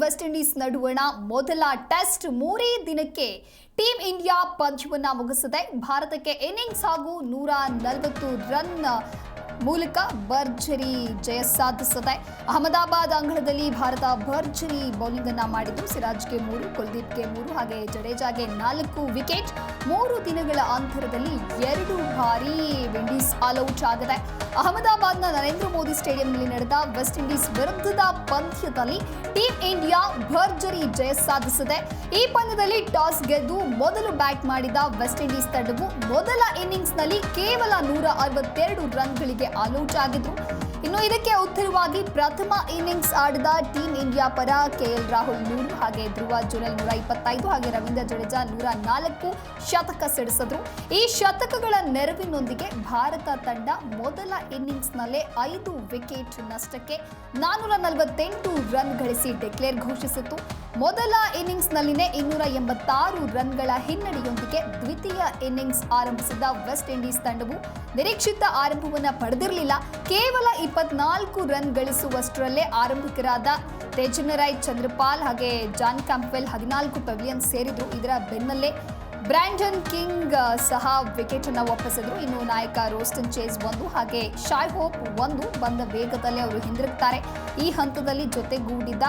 West Indies ನಡುವಣ ಮೊದಲ test 3 ದಿನಕ್ಕೆ ಟೀಂ ಇಂಡಿಯಾ ಪಂದ್ಯವನ್ನ ಮುಗಿಸಿದೆ. ಭಾರತಕ್ಕೆ ಇನ್ನಿಂಗ್ಸ್ ಹಾಗೂ 140 ರನ್ ಮೂಲಕ ಭರ್ಜರಿ ಜಯ ಸಾಧಿಸಿದೆ. ಅಹಮದಾಬಾದ್ ಅಂಗಳದಲ್ಲಿ ಭಾರತ ಭರ್ಜರಿ ಬೌಲಿಂಗ್ ಅನ್ನ ಮಾಡಿದ್ದು, ಸಿರಾಜ್ಗೆ 3, ಕುಲ್ದೀಪ್ಗೆ 3 ಹಾಗೆ ಜಡೇಜಾಗೆ 4 ವಿಕೆಟ್. 3 ದಿನಗಳ ಅಂತರದಲ್ಲಿ 2 ಬಾರಿ ವಿಂಡೀಸ್ ಆಲ್ಔಟ್ ಆಗಿದೆ. ಅಹಮದಾಬಾದ್ನ ನರೇಂದ್ರ ಮೋದಿ ಸ್ಟೇಡಿಯಂನಲ್ಲಿ ನಡೆದ ವೆಸ್ಟ್ ಇಂಡೀಸ್ ವಿರುದ್ಧದ ಪಂದ್ಯದಲ್ಲಿ ಟೀಂ ಇಂಡಿಯಾ ಭರ್ಜರಿ ಜಯ ಸಾಧಿಸಿದೆ. ಈ ಪಂದ್ಯದಲ್ಲಿ ಟಾಸ್ ಗೆದ್ದು ಮೊದಲು ಬ್ಯಾಟ್ ಮಾಡಿದ ವೆಸ್ಟ್ ಇಂಡೀಸ್ ತಂಡವು ಮೊದಲ ಇನ್ನಿಂಗ್ಸ್ನಲ್ಲಿ ಕೇವಲ 162 ರನ್ಗಳಿಗೆ ಆಲ್ಔಟ್ ಆಗಿದ್ರು. ಇನ್ನು ಇದಕ್ಕೆ ಉತ್ತರವಾಗಿ ಪ್ರಥಮ ಇನ್ನಿಂಗ್ಸ್ ಆಡಿದ ಟೀಂ ಇಂಡಿಯಾ ಪರ ಕೆಎಲ್ ರಾಹುಲ್ 100 ಹಾಗೆ ಧ್ರುವ ಜುರೆಲ್ 125 ಹಾಗೆ ರವೀಂದ್ರ ಜಡೇಜಾ 104 ಶತಕ ಸಿಡಿಸಿದ್ರು. ಈ ಶತಕಗಳ ನೆರವಿನೊಂದಿಗೆ ಭಾರತ ತಂಡ ಮೊದಲ ಇನ್ನಿಂಗ್ಸ್ನಲ್ಲೇ 5 ವಿಕೆಟ್ ನಷ್ಟಕ್ಕೆ 448 ರನ್ ಗಳಿಸಿ ಡಿಕ್ಲೇರ್ ಘೋಷಿಸಿತ್ತು. ಮೊದಲ ಇನ್ನಿಂಗ್ಸ್ನಲ್ಲಿನೇ 286 ರನ್ಗಳ ಹಿನ್ನಡೆಯೊಂದಿಗೆ ದ್ವಿತೀಯ ಇನ್ನಿಂಗ್ಸ್ ಆರಂಭಿಸಿದ ವೆಸ್ಟ್ ಇಂಡೀಸ್ ತಂಡವು ನಿರೀಕ್ಷಿತ ಆರಂಭವನ್ನು ಪಡೆದಿರಲಿಲ್ಲ. ಕೇವಲ 24 ರನ್ ಗಳಿಸುವಷ್ಟರಲ್ಲೇ ಆರಂಭಿಕರಾದ ತೇಜಸ್ವಿ ಚಂದ್ರಪಾಲ್ ಹಾಗೆ ಜಾನ್ ಕ್ಯಾಂಪ್ವೆಲ್ 14 ಪೆವಿಲಿಯನ್ ಸೇರಿದ್ರು. ಇದರ ಬೆನ್ನಲ್ಲೇ ಬ್ರ್ಯಾಂಡನ್ ಕಿಂಗ್ ಸಹ ವಿಕೆಟ್ ಅನ್ನು ಒಪ್ಪಿಸಿದ್ರು. ಇನ್ನು ನಾಯಕ ರೋಸ್ಟನ್ ಚೇಸ್ 1 ಹಾಗೆ ಶಾಯ್ ಹೋಪ್ 1 ಬಂದ ವೇಗದಲ್ಲೇ ಅವರು ಹಿಂದಿರುಗುತ್ತಾರೆ. ಈ ಹಂತದಲ್ಲಿ ಜೊತೆಗೂಡಿದ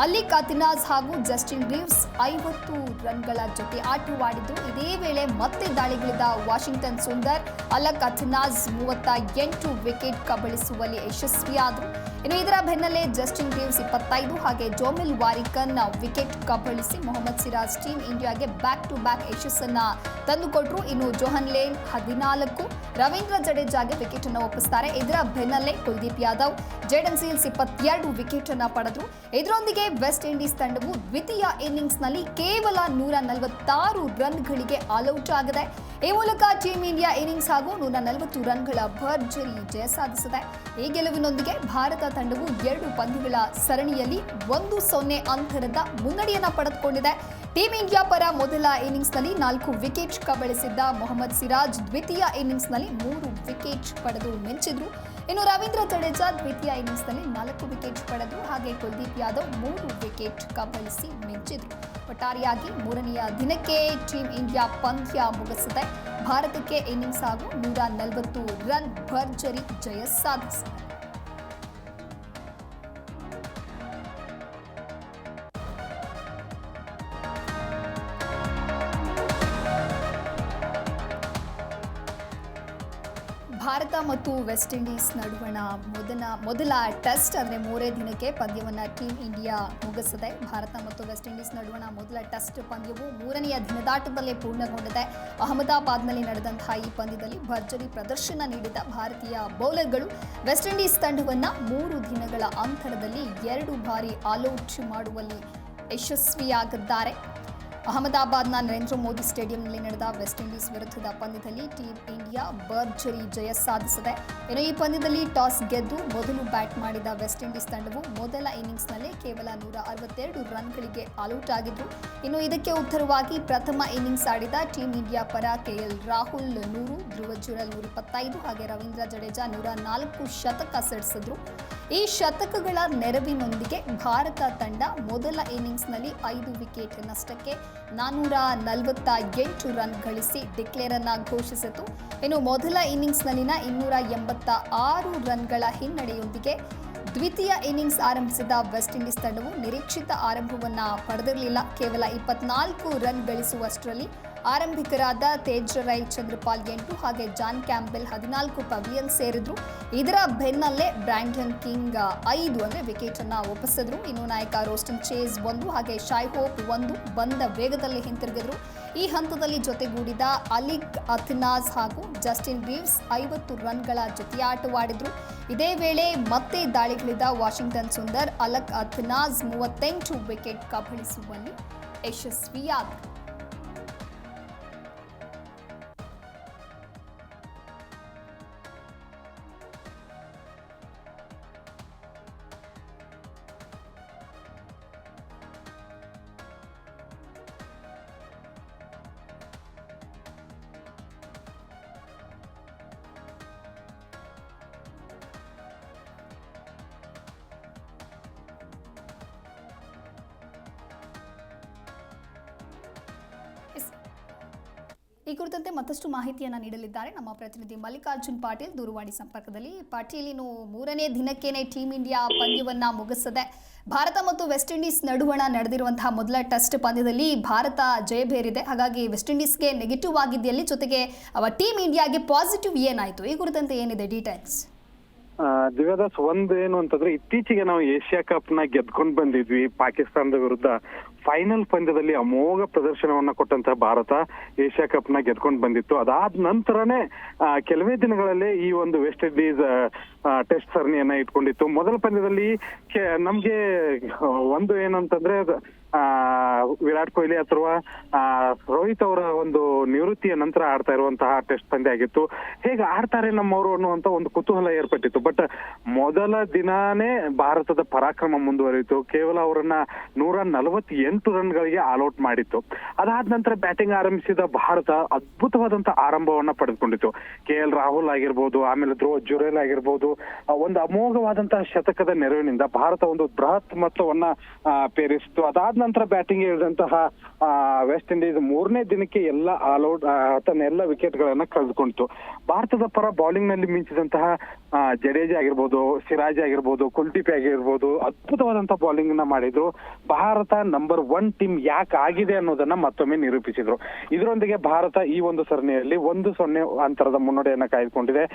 ಅಲಿಕ್ ಅತಿನಾಜ್ ಹಾಗೂ ಜಸ್ಟಿನ್ ರೀವ್ಸ್ 50 ರನ್ಗಳ ಜೊತೆ ಆಟವಾಡಿದ್ರು. ಇದೇ ವೇಳೆ ಮತ್ತೆ ದಾಳಿಗಿಳಿದ ವಾಷಿಂಗ್ಟನ್ ಸುಂದರ್ ಅಲಿಕ್ ಅತಿನಾಜ್ 38 ವಿಕೆಟ್ ಕಬಳಿಸುವಲ್ಲಿ ಯಶಸ್ವಿಯಾದರು. ಇನ್ನು ಇದರ ಬೆನ್ನಲ್ಲೇ ಜಸ್ಟಿನ್ ರೀವ್ಸ್ 25 ಹಾಗೆ ಜೋಮಿಲ್ ವಾರಿಕನ್ ವಿಕೆಟ್ ಕಬಳಿಸಿ ಮೊಹಮ್ಮದ್ ಸಿರಾಜ್ ಟೀಂ ಇಂಡಿಯಾಗೆ ಬ್ಯಾಕ್ ಟು ಬ್ಯಾಕ್ ಯಶಸ್ಸನ್ನ ತಂದುಕೊಟ್ರು. ಇನ್ನು ಜೋಹನ್ ಲೇನ್ 14, ರವೀಂದ್ರ ಜಡೇಜಾಗೆ ವಿಕೆಟ್ ಅನ್ನು ಒಪ್ಪಿಸ್ತಾರೆ. ಇದರ ಬೆನ್ನಲ್ಲೇ ಕುಲ್ದೀಪ್ ಯಾದವ್, ಜೇಡನ್ ಸೀಲ್ಸ್ 22 ವಿಕೆಟ್ ಅನ್ನು ಪಡೆದ್ರು. ಇದರೊಂದಿಗೆ ವೆಸ್ಟ್ ಇಂಡೀಸ್ ತಂಡವು ದ್ವಿತೀಯ ಇನ್ನಿಂಗ್ಸ್ನಲ್ಲಿ ಕೇವಲ 146 ರನ್ಗಳಿಗೆ ಆಲ್ಔಟ್ ಆಗಿದೆ. ಈ ಮೂಲಕ ಟೀಂ ಇಂಡಿಯಾ ಇನ್ನಿಂಗ್ಸ್ ಹಾಗೂ 140 ರನ್ಗಳ ಭರ್ಜರಿ ಜಯ ಸಾಧಿಸಿದೆ. ಈ ಗೆಲುವಿನೊಂದಿಗೆ ಭಾರತ ತಂಡವು 2 ಪಂದ್ಯಗಳ ಸರಣಿಯಲ್ಲಿ 1-0 ಅಂತರದ ಮುನ್ನಡೆಯನ್ನು ಪಡೆದುಕೊಂಡಿದೆ. ಟೀಂ ಇಂಡಿಯಾ ಪರ ಮೊದಲ ಇನ್ನಿಂಗ್ಸ್ನಲ್ಲಿ 4 ವಿಕೆಟ್ ಕಬಳಿಸಿದ್ದ ಮೊಹಮ್ಮದ್ ಸಿರಾಜ್ ದ್ವಿತೀಯ ಇನ್ನಿಂಗ್ಸ್ನಲ್ಲಿ 3 ವಿಕೆಟ್ ಪಡೆದು ಮಿಂಚಿದ್ರು. ಇನ್ನು ರವೀಂದ್ರ ಜಡೇಜಾ ದ್ವಿತೀಯ ಇನ್ನಿಂಗ್ಸ್ನಲ್ಲಿ 4 ವಿಕೆಟ್ ಪಡೆದ್ರು. ಹಾಗೆ ಕುಲ್ದೀಪ್ ಯಾದವ್ 3 ವಿಕೆಟ್ ಕಬಳಿಸಿ ಮಿಂಚಿದ್ರು. ಒಟ್ಟಾರೆಯಾಗಿ 3ನೆಯ ದಿನಕ್ಕೆ ಟೀಂ ಇಂಡಿಯಾ ಪಂದ್ಯ ಮುಗಿಸಿದೆ. ಭಾರತಕ್ಕೆ ಇನ್ನಿಂಗ್ಸ್ ಹಾಗೂ 140 ರನ್ ಭರ್ಜರಿ ಜಯ ಸಾಧಿಸಿದೆ. ಭಾರತ ಮತ್ತು ವೆಸ್ಟ್ ಇಂಡೀಸ್ ನಡುವಣ ಮೊದಲ ಟೆಸ್ಟ್ ಅಂದರೆ 3 ದಿನಕ್ಕೆ ಪಂದ್ಯವನ್ನು ಟೀಂ ಇಂಡಿಯಾ ಮುಗಿಸಿದೆ. ಭಾರತ ಮತ್ತು ವೆಸ್ಟ್ ಇಂಡೀಸ್ ನಡುವಣ ಮೊದಲ ಟೆಸ್ಟ್ ಪಂದ್ಯವು 3ನೆಯ ದಿನದಾಟದಲ್ಲೇ ಪೂರ್ಣಗೊಂಡಿದೆ. ಅಹಮದಾಬಾದ್ನಲ್ಲಿ ನಡೆದಂತಹ ಈ ಪಂದ್ಯದಲ್ಲಿ ಭರ್ಜರಿ ಪ್ರದರ್ಶನ ನೀಡಿದ ಭಾರತೀಯ ಬೌಲರ್ಗಳು ವೆಸ್ಟ್ ಇಂಡೀಸ್ ತಂಡವನ್ನು 3 ದಿನಗಳ ಅಂತರದಲ್ಲಿ 2 ಬಾರಿ ಆಲ್ಔಟ್ ಮಾಡುವಲ್ಲಿ ಯಶಸ್ವಿಯಾಗಿದ್ದಾರೆ. ಅಹಮದಾಬಾದ್ನ ನರೇಂದ್ರ ಮೋದಿ ಸ್ಟೇಡಿಯಂನಲ್ಲಿ ನಡೆದ ವೆಸ್ಟ್ ಇಂಡೀಸ್ ವಿರುದ್ಧದ ಪಂದ್ಯದಲ್ಲಿ ಟೀಂ ಇಂಡಿಯಾ ಭರ್ಜರಿ ಜಯ ಸಾಧಿಸಿದೆ. ಇನ್ನು ಈ ಪಂದ್ಯದಲ್ಲಿ ಟಾಸ್ ಗೆದ್ದು ಮೊದಲು ಬ್ಯಾಟ್ ಮಾಡಿದ ವೆಸ್ಟ್ ಇಂಡೀಸ್ ತಂಡವು ಮೊದಲ ಇನ್ನಿಂಗ್ಸ್ನಲ್ಲೇ ಕೇವಲ 162 ರನ್ಗಳಿಗೆ ಆಲ್ಔಟ್ ಆಗಿದ್ರು. ಇನ್ನು ಇದಕ್ಕೆ ಉತ್ತರವಾಗಿ ಪ್ರಥಮ ಇನ್ನಿಂಗ್ಸ್ ಆಡಿದ ಟೀಂ ಇಂಡಿಯಾ ಪರ ಕೆಎಲ್ ರಾಹುಲ್ 100, ಧ್ರುವ ಜುರೆಲ್ 125 ಹಾಗೆ ರವೀಂದ್ರ ಜಡೇಜಾ 104 ಶತಕ ಸಿಡಿಸಿದ್ರು. ಈ ಶತಕಗಳ ನೆರವಿನೊಂದಿಗೆ ಭಾರತ ತಂಡ ಮೊದಲ ಇನ್ನಿಂಗ್ಸ್ನಲ್ಲಿ 5 ವಿಕೆಟ್ ನಷ್ಟಕ್ಕೆ 448 ರನ್ ಗಳಿಸಿ ಡಿಕ್ಲೇರ್ ಅನ್ನ ಘೋಷಿಸಿತು. ಇನ್ನು ಮೊದಲ ಇನ್ನಿಂಗ್ಸ್ನಲ್ಲಿನ 286 ರನ್ಗಳ ಹಿನ್ನಡೆಯೊಂದಿಗೆ ದ್ವಿತೀಯ ಇನ್ನಿಂಗ್ಸ್ ಆರಂಭಿಸಿದ ವೆಸ್ಟ್ ಇಂಡೀಸ್ ತಂಡವು ನಿರೀಕ್ಷಿತ ಆರಂಭವನ್ನು ಪಡೆದಿರಲಿಲ್ಲ. ಕೇವಲ 24 ರನ್ ಗಳಿಸುವಷ್ಟರಲ್ಲಿ ಆರಂಭಿಕರಾದ ತೇಜಸ್ವಿ ಚಂದ್ರಪಾಲ್ 8 ಹಾಗೆ ಜಾನ್ ಕ್ಯಾಂಪ್ಬೆಲ್ 14 ಪೆವಿಲಿಯನ್ ಸೇರಿದ್ರು. ಇದರ ಬೆನ್ನಲ್ಲೇ ಬ್ರ್ಯಾಂಡನ್ ಕಿಂಗ್ 5 ಅಂದರೆ ವಿಕೆಟ್ ಅನ್ನು ಒಪ್ಪಿಸಿದ್ರು. ಇನ್ನು ನಾಯಕ ರೋಸ್ಟನ್ ಚೇಸ್ 1 ಹಾಗೆ ಶಾಯ್ ಹೋಪ್ 1 ಬಂದ ವೇಗದಲ್ಲಿ ಹಿಂತಿರುಗಿದ್ರು. ಈ ಹಂತದಲ್ಲಿ ಜೊತೆಗೂಡಿದ ಅಲಿಕ್ ಅತಿನಾಜ್ ಹಾಗೂ ಜಸ್ಟಿನ್ ರೀವ್ಸ್ 50 ರನ್ಗಳ ಜೊತೆ ಆಟವಾಡಿದ್ರು. ಇದೇ ವೇಳೆ ಮತ್ತೆ ದಾಳಿಗಿಳಿದ ವಾಷಿಂಗ್ಟನ್ ಸುಂದರ್ ಅಲಿಕ್ ಅತಿನಾಜ್ 38 ವಿಕೆಟ್ ಕಬಳಿಸುವಲ್ಲಿ ಯಶಸ್ವಿಯಾದರು. ಈ ಕುರಿತಂತೆ ಮತ್ತಷ್ಟು ಮಾಹಿತಿಯನ್ನು ನೀಡಲಿದ್ದಾರೆ ನಮ್ಮ ಪ್ರತಿನಿಧಿ ಮಲ್ಲಿಕಾರ್ಜುನ್ ಪಾಟೀಲ್ ದೂರವಾಣಿ ಸಂಪರ್ಕದಲ್ಲಿ. ಪಾಟೀಲ್, ಇನ್ನು 3ನೇ ದಿನಕ್ಕೇನೆ ಟೀಂ ಇಂಡಿಯಾ ಪಂದ್ಯವನ್ನ ಮುಗಿಸಿದೆ. ಭಾರತ ಮತ್ತು ವೆಸ್ಟ್ ಇಂಡೀಸ್ ನಡುವಣ ನಡೆದಿರುವಂತಹ ಮೊದಲ ಟೆಸ್ಟ್ ಪಂದ್ಯದಲ್ಲಿ ಭಾರತ ಜಯಬೇರಿದೆ. ಹಾಗಾಗಿ ವೆಸ್ಟ್ ಇಂಡೀಸ್ಗೆ ನೆಗೆಟಿವ್ ಆಗಿದೆಯಲ್ಲಿ, ಜೊತೆಗೆ ಟೀಂ ಇಂಡಿಯಾಗೆ ಪಾಸಿಟಿವ್ ಏನಾಯಿತು? ಈ ಕುರಿತಂತೆ ಏನಿದೆ ಡೀಟೇಲ್ಸ್? ದಿವ್ಯದಾಸ್, ಏನು ಅಂತಂದ್ರೆ ಇತ್ತೀಚೆಗೆ ನಾವು ಏಷ್ಯಾ ಕಪ್ ನ ಗೆದ್ಕೊಂಡು ಬಂದಿದ್ವಿ ಪಾಕಿಸ್ತಾನದ ವಿರುದ್ಧ. ಫೈನಲ್ ಪಂದ್ಯದಲ್ಲಿ ಅಮೋಘ ಪ್ರದರ್ಶನವನ್ನ ಕೊಟ್ಟಂತಹ ಭಾರತ ಏಷ್ಯಾ ಕಪ್ ನ ಗೆದ್ಕೊಂಡು ಬಂದಿತ್ತು. ಅದಾದ ನಂತರನೇ ಕೆಲವೇ ದಿನಗಳಲ್ಲೇ ಈ ಒಂದು ವೆಸ್ಟ್ ಇಂಡೀಸ್ ಟೆಸ್ಟ್ ಸರಣಿಯನ್ನ ಇಟ್ಕೊಂಡಿತ್ತು. ಮೊದಲ ಪಂದ್ಯದಲ್ಲಿ ನಮ್ಗೆ ಏನಂತಂದ್ರೆ ವಿರಾಟ್ ಕೊಹ್ಲಿ ಅಥವಾ ರೋಹಿತ್ ಅವರ ಒಂದು ನಿವೃತ್ತಿಯ ನಂತರ ಆಡ್ತಾ ಇರುವಂತಹ ಟೆಸ್ಟ್ ಪಂದ್ಯ ಆಗಿತ್ತು. ಹೇಗೆ ಆಡ್ತಾರೆ ನಮ್ಮವರು ಅನ್ನುವಂತ ಒಂದು ಕುತೂಹಲ ಏರ್ಪಟ್ಟಿತ್ತು. ಬಟ್ ಮೊದಲ ದಿನಾನೇ ಭಾರತದ ಪರಾಕ್ರಮ ಮುಂದುವರಿಯಿತು. ಕೇವಲ ಅವರನ್ನ 148 ರನ್ಗಳಿಗೆ ಆಲ್ಔಟ್ ಮಾಡಿತ್ತು. ಅದಾದ ನಂತರ ಬ್ಯಾಟಿಂಗ್ ಆರಂಭಿಸಿದ ಭಾರತ ಅದ್ಭುತವಾದಂತಹ ಆರಂಭವನ್ನ ಪಡೆದುಕೊಂಡಿತ್ತು. KL ರಾಹುಲ್ ಆಗಿರ್ಬೋದು, ಆಮೇಲೆ ಧ್ರುವ ಜುರೇಲ್ ಆಗಿರ್ಬೋದು, ಒಂದು ಅಮೋಘವಾದಂತಹ ಶತಕದ ನೆರವಿನಿಂದ ಭಾರತ ಒಂದು ಬೃಹತ್ ಮೊತ್ತವನ್ನ ಪೇರಿಸಿತು. ಅದಾದ ನಂತರ ಬ್ಯಾಟಿಂಗ್ ಇಳಿದಂತಹ ವೆಸ್ಟ್ ಇಂಡೀಸ್ 3ನೇ ದಿನಕ್ಕೆ ಎಲ್ಲ ಆಲ್ಔಟ್ ತನ್ನ ಎಲ್ಲ ವಿಕೆಟ್ ಗಳನ್ನ ಕಳೆದುಕೊಂಡಿತು. ಭಾರತದ ಪರ ಬೌಲಿಂಗ್ ನಲ್ಲಿ ಮಿಂಚಿದಂತಹ ಜಡೇಜಾ ಆಗಿರ್ಬೋದು, ಸಿರಾಜ್ ಆಗಿರ್ಬೋದು, ಕುಲ್ದೀಪ್ ಆಗಿರ್ಬೋದು, ಅದ್ಭುತವಾದಂತಹ ಬೌಲಿಂಗ್ ನ ಮಾಡಿದ್ರು. ಭಾರತ ನಂಬರ್ 1 ಟೀಮ್ ಯಾಕೆ ಆಗಿದೆ ಅನ್ನೋದನ್ನ ಮತ್ತೊಮ್ಮೆ ನಿರೂಪಿಸಿದ್ರು. ಇದರೊಂದಿಗೆ ಭಾರತ ಈ ಒಂದು ಸರಣಿಯಲ್ಲಿ 1-0 ಅಂತರದ ಮುನ್ನಡೆಯನ್ನ ಕಾಯ್ದುಕೊಂಡಿದೆ.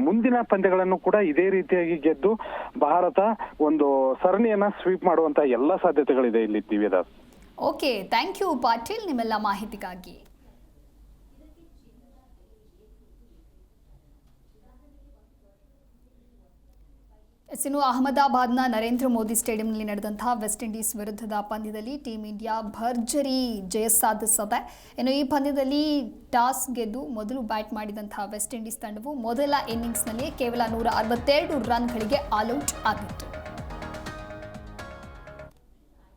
ಮುಂದಿನ ಪಂದ್ಯಗಳನ್ನು ಕೂಡ ಇದೇ ರೀತಿಯಾಗಿ ಗೆದ್ದು ಭಾರತ ಒಂದು ಸರಣಿಯನ್ನ ಸ್ವೀಪ್ ಮಾಡುವಂತಹ ಎಲ್ಲಾ ಸಾಧ್ಯತೆಗಳಿದೆ ಇಲ್ಲಿ. ದಿವ್ಯದಾಸ್, ಓಕೆ, ಥ್ಯಾಂಕ್ ಯು ಪಾಟೀಲ್ ನಿಮ್ಮೆಲ್ಲ ಮಾಹಿತಿಗಾಗಿ. ಇನ್ನು ಅಹಮದಾಬಾದ್ನ ನರೇಂದ್ರ ಮೋದಿ ಸ್ಟೇಡಿಯಂನಲ್ಲಿ ನಡೆದಂತಹ ವೆಸ್ಟ್ ಇಂಡೀಸ್ ವಿರುದ್ಧದ ಪಂದ್ಯದಲ್ಲಿ ಟೀಂ ಇಂಡಿಯಾ ಭರ್ಜರಿ ಜಯ ಸಾಧಿಸಿದೆ. ಇನ್ನು ಈ ಪಂದ್ಯದಲ್ಲಿ ಟಾಸ್ ಗೆದ್ದು ಮೊದಲು ಬ್ಯಾಟ್ ಮಾಡಿದಂತಹ ವೆಸ್ಟ್ ಇಂಡೀಸ್ ತಂಡವು ಮೊದಲ ಇನ್ನಿಂಗ್ಸ್ನಲ್ಲಿ ಕೇವಲ 162 ರನ್ಗಳಿಗೆ ಆಲ್ಔಟ್ ಆಗಿತ್ತು.